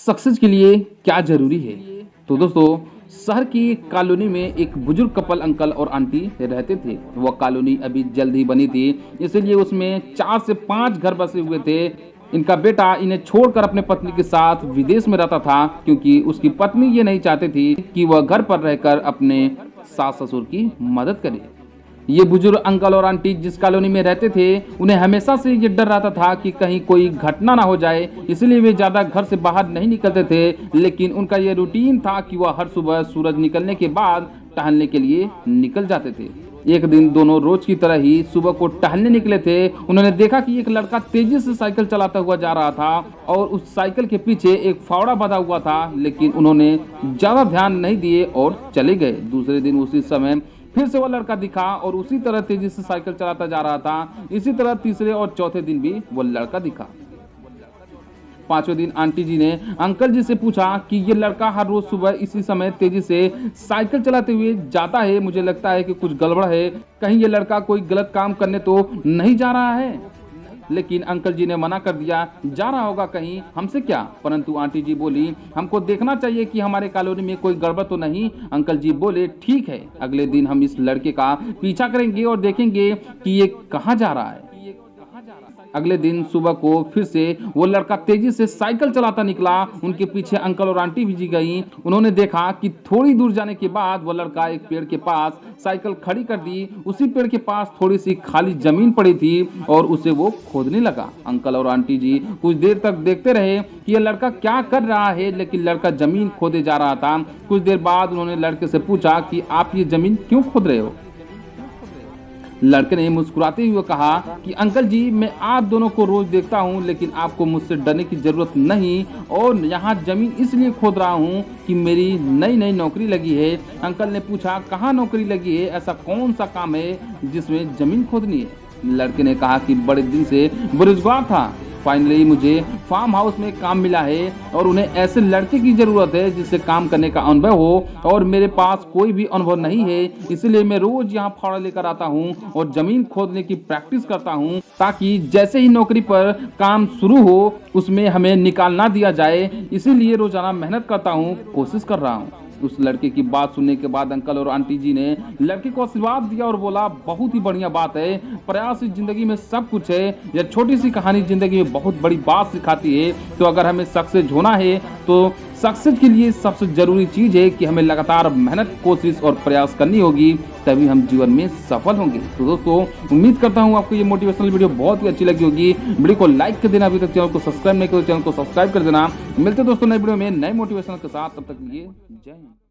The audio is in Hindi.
सक्सेस के लिए क्या जरूरी है। तो दोस्तों, शहर की कॉलोनी में एक बुजुर्ग कपल अंकल और आंटी रहते थे। वह कॉलोनी अभी जल्द ही बनी थी, इसलिए उसमें 4 से 5 घर बसे हुए थे। इनका बेटा इन्हें छोड़कर अपने पत्नी के साथ विदेश में रहता था, क्योंकि उसकी पत्नी ये नहीं चाहती थी कि वह घर पर रहकर अपने सास ससुर की मदद करे। ये बुजुर्ग अंकल और आंटी जिस कॉलोनी में रहते थे, उन्हें हमेशा से ये डर रहता था कि कहीं कोई घटना ना हो जाए, इसलिए वे ज़्यादा घर से बाहर नहीं निकलते थे। लेकिन उनका ये रूटीन था कि वह हर सुबह सूरज निकलने के बाद टहलने के लिए निकल जाते थे। एक दिन दोनों रोज की तरह ही सुबह को टहलने निकले थे। उन्होंने देखा कि एक लड़का तेजी से साइकिल चलाता हुआ जा रहा था और उस साइकिल के पीछे एक फावड़ा बंधा हुआ था, लेकिन उन्होंने ज़्यादा ध्यान नहीं दिए और चले गए। दूसरे दिन उसी समय फिर से वह लड़का दिखा और उसी तरह तेजी से साइकिल चलाता जा रहा था। इसी तरह तीसरे और चौथे दिन भी वह लड़का दिखा। 5वें दिन आंटी जी ने अंकल जी से पूछा कि ये लड़का हर रोज सुबह इसी समय तेजी से साइकिल चलाते हुए जाता है, मुझे लगता है कि कुछ गड़बड़ है, कहीं ये लड़का कोई गलत काम करने तो नहीं जा रहा है। लेकिन अंकल जी ने मना कर दिया, जा रहा होगा कहीं, हमसे क्या। परंतु आंटी जी बोली, हमको देखना चाहिए कि हमारे कॉलोनी में कोई गड़बड़ तो नहीं। अंकल जी बोले, ठीक है, अगले दिन हम इस लड़के का पीछा करेंगे और देखेंगे कि ये कहाँ जा रहा है। अगले दिन सुबह को फिर से वो लड़का तेजी से साइकिल चलाता निकला। उनके पीछे अंकल और आंटी भी गई। उन्होंने देखा कि थोड़ी दूर जाने के बाद वो लड़का एक पेड़ के पास साइकिल खड़ी कर दी। उसी पेड़ के पास थोड़ी सी खाली जमीन पड़ी थी और उसे वो खोदने लगा। अंकल और आंटी जी कुछ देर तक देखते रहे कि यह लड़का क्या कर रहा है, लेकिन लड़का जमीन खोदे जा रहा था। कुछ देर बाद उन्होंने लड़के से पूछा कि आप ये जमीन क्यों खोद रहे हो। लड़के ने मुस्कुराते हुए कहा कि अंकल जी, मैं आप दोनों को रोज देखता हूँ, लेकिन आपको मुझसे डरने की जरूरत नहीं, और यहाँ जमीन इसलिए खोद रहा हूँ कि मेरी नई नई नौकरी लगी है। अंकल ने पूछा, कहाँ नौकरी लगी है, ऐसा कौन सा काम है जिसमें जमीन खोदनी है। लड़के ने कहा कि बड़े दिन से बेरोजगार था, फाइनली मुझे फार्म हाउस में काम मिला है और उन्हें ऐसे लड़के की जरूरत है जिससे काम करने का अनुभव हो, और मेरे पास कोई भी अनुभव नहीं है, इसलिए मैं रोज यहाँ फावड़ा लेकर आता हूँ और जमीन खोदने की प्रैक्टिस करता हूँ, ताकि जैसे ही नौकरी पर काम शुरू हो उसमें हमें निकाल ना दिया जाए। इसीलिए रोजाना मेहनत करता हूँ, कोशिश कर रहा हूँ। उस लड़के की बात सुनने के बाद अंकल और आंटी जी ने लड़के को आशीर्वाद दिया और बोला, बहुत ही बढ़िया बात है, प्रयास इस जिंदगी में सब कुछ है। यह छोटी सी कहानी जिंदगी में बहुत बड़ी बात सिखाती है। तो अगर हमें सक्सेस होना है तो सक्सेस के लिए सबसे जरूरी चीज है कि हमें लगातार मेहनत, कोशिश और प्रयास करनी होगी, तभी हम जीवन में सफल होंगे। तो दोस्तों, उम्मीद करता हूँ आपको ये मोटिवेशनल वीडियो बहुत ही अच्छी लगी होगी। वीडियो को लाइक कर देना, अभी तक चैनल को सब्सक्राइब नहीं किया तो चैनल को सब्सक्राइब कर देना। मिलते दोस्तों नए वीडियो में नए मोटिवेशनल के साथ, तब तक के लिए जय हिंद।